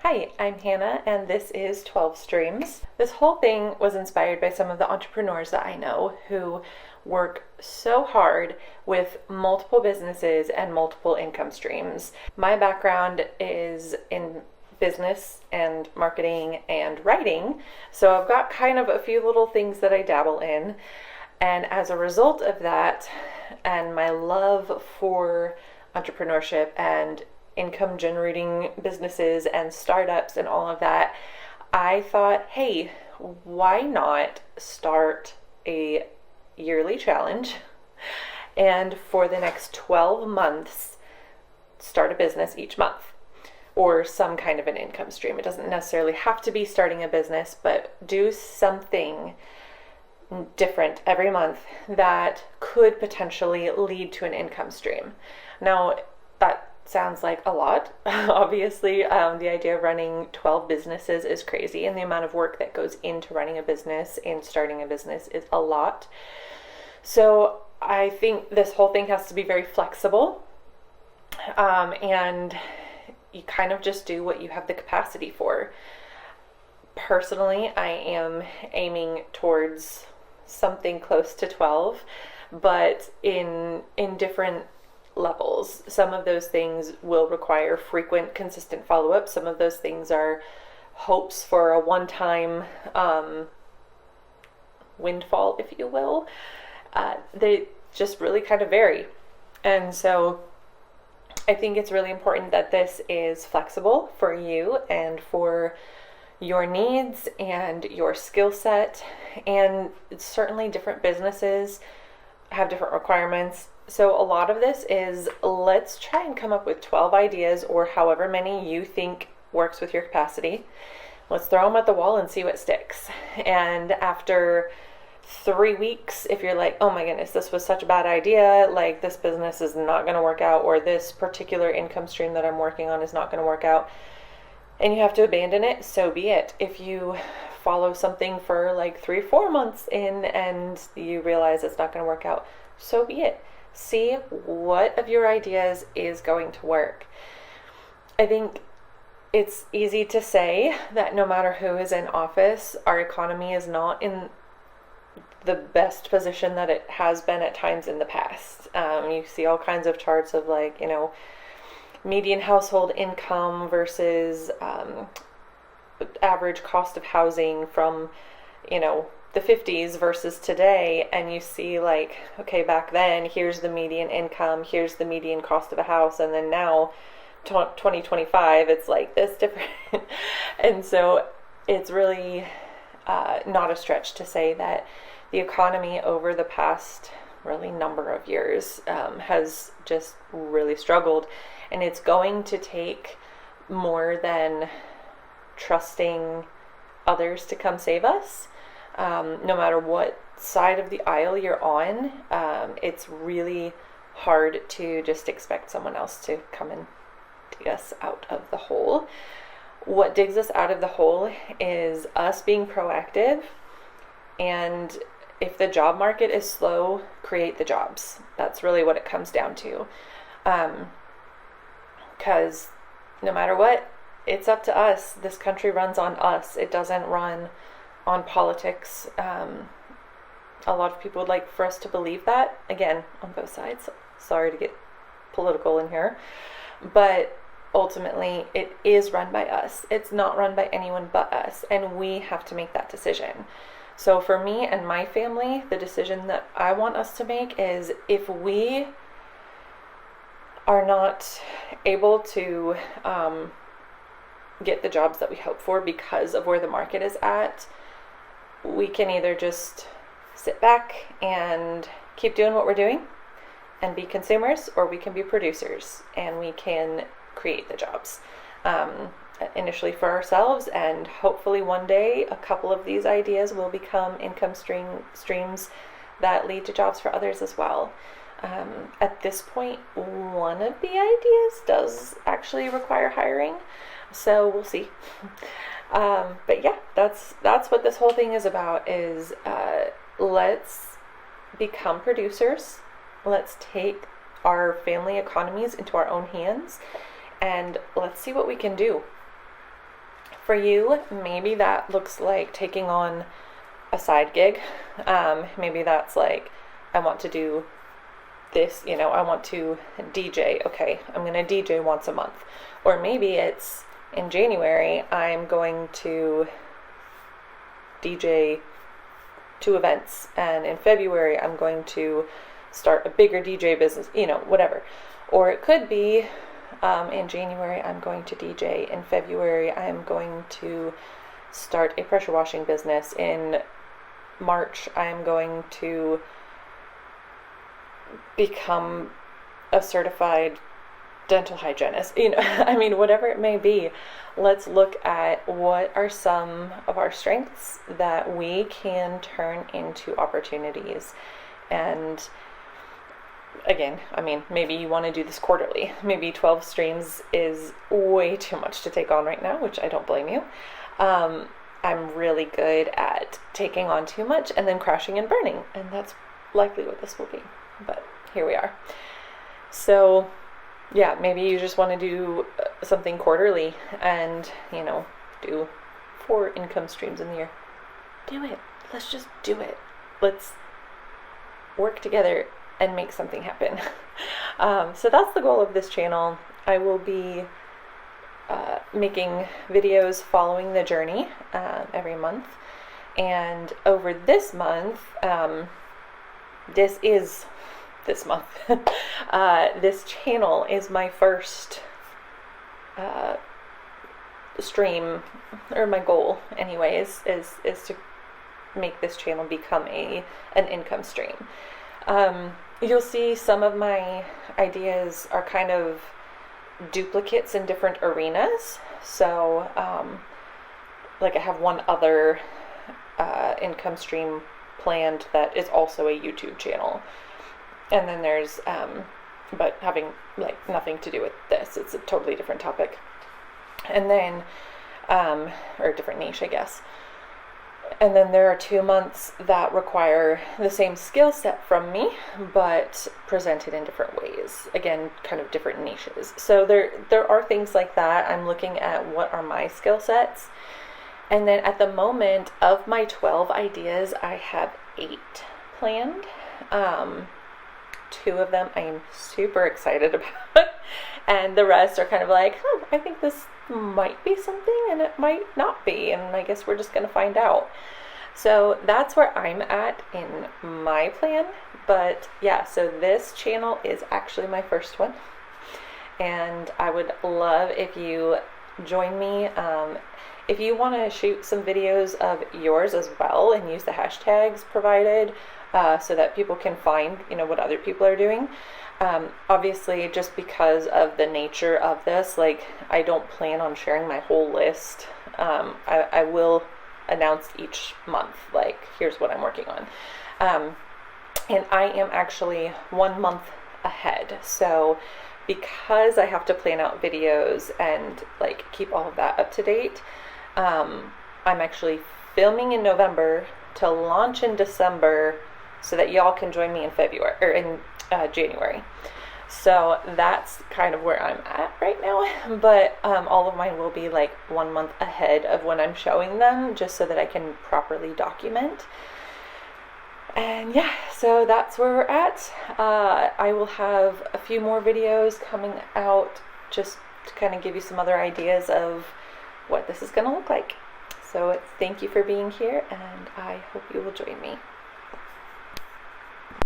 Hi, I'm Hannah, and this is 12 Streams. This whole thing was inspired by some of the entrepreneurs that I know who work so hard with multiple businesses and multiple income streams. My background is in business and marketing and writing, so I've got kind of a few little things that I dabble in. And as a result of that, and my love for entrepreneurship and income generating businesses and startups and all of that, I thought, hey, why not start a yearly challenge and for the next 12 months start a business each month or some kind of an income stream. It doesn't necessarily have to be starting a business, but do something different every month that could potentially lead to an income stream. Now, that sounds like a lot. Obviously, the idea of running 12 businesses is crazy, and the amount of work that goes into running a business and starting a business is a lot. So I think this whole thing has to be very flexible, and you kind of just do what you have the capacity for. Personally, I am aiming towards something close to 12, but in different levels. Some of those things will require frequent, consistent follow-up. Some of those things are hopes for a one-time windfall, if you will. They just really kind of vary. And so I think it's really important that this is flexible for you and for your needs and your skill set. And certainly different businesses have different requirements. So a lot of this is, let's try and come up with 12 ideas or however many you think works with your capacity. Let's throw them at the wall and see what sticks. And after 3 weeks, if you're like, oh my goodness, this was such a bad idea, like this business is not going to work out, or this particular income stream that I'm working on is not going to work out, and you have to abandon it, so be it. If you follow something for like 3-4 months in and you realize it's not going to work out, so be it. See what of your ideas is going to work. I think it's easy to say that no matter who is in office, our economy is not in the best position that it has been at times in the past. You see all kinds of charts of like, median household income versus average cost of housing from, the 50s versus today, and you see like, okay, back then here's the median income, here's the median cost of a house, and then now 2025 it's like this different. And so it's really not a stretch to say that the economy over the past really number of years has just really struggled, and it's going to take more than trusting others to come save us. No matter what side of the aisle you're on, it's really hard to just expect someone else to come and dig us out of the hole. What digs us out of the hole is us being proactive, and if the job market is slow, create the jobs. That's really what it comes down to. Because no matter what, it's up to us. This country runs on us. It doesn't run on politics. A lot of people would like for us to believe that, again, on both sides. Sorry to get political in here, but ultimately it is run by us. It's not run by anyone but us, and we have to make that decision. So for me and my family, the decision that I want us to make is, if we are not able to get the jobs that we hope for because of where the market is at, we can either just sit back and keep doing what we're doing and be consumers, or we can be producers and we can create the jobs, initially for ourselves, and hopefully one day a couple of these ideas will become income streams that lead to jobs for others as well. At this point, one of the ideas does actually require hiring, so we'll see. But yeah, that's what this whole thing is about, is let's become producers. Let's take our family economies into our own hands, and let's see what we can do. For you, maybe that looks like taking on a side gig. Maybe that's like, I want to do this, I want to DJ. Okay, I'm going to DJ once a month. Or maybe it's in January, I'm going to DJ 2 events, and in February, I'm going to start a bigger DJ business, whatever. Or it could be in January, I'm going to DJ. In February, I'm going to start a pressure washing business. In March, I'm going to become a certified dental hygienist. Whatever it may be, let's look at what are some of our strengths that we can turn into opportunities. And again, maybe you want to do this quarterly. Maybe 12 streams is way too much to take on right now, which I don't blame you. I'm really good at taking on too much and then crashing and burning, and that's likely what this will be. But here we are. So yeah, maybe you just want to do something quarterly and, do 4 income streams in the year. Do it. Let's just do it. Let's work together and make something happen. So that's the goal of this channel. I will be making videos following the journey every month. And over this month, this channel is my first stream, or my goal anyway, is to make this channel become an income stream. You'll see some of my ideas are kind of duplicates in different arenas. So like I have one other income stream planned that is also a YouTube channel. And then there's, but having like nothing to do with this, it's a totally different topic. And then, or a different niche, I guess. And then there are 2 months that require the same skill set from me, but presented in different ways. Again, kind of different niches. So there are things like that. I'm looking at what are my skill sets. And then at the moment, of my 12 ideas, I have 8 planned. 2 of them I am super excited about, and the rest are kind of like, I think this might be something and it might not be, and I guess we're just going to find out. So that's where I'm at in my plan. But yeah, so this channel is actually my first one, and I would love if you join me. If you want to shoot some videos of yours as well and use the hashtags provided, so that people can find, what other people are doing. Obviously, just because of the nature of this, like, I don't plan on sharing my whole list. I will announce each month, like, here's what I'm working on. And I am actually 1 month ahead. So because I have to plan out videos and like keep all of that up to date, I'm actually filming in November to launch in December, so that y'all can join me in February, or in January. So that's kind of where I'm at right now. But all of mine will be like 1 month ahead of when I'm showing them, just so that I can properly document. And yeah, so that's where we're at. I will have a few more videos coming out, just to kind of give you some other ideas of what this is going to look like. So thank you for being here, and I hope you will join me.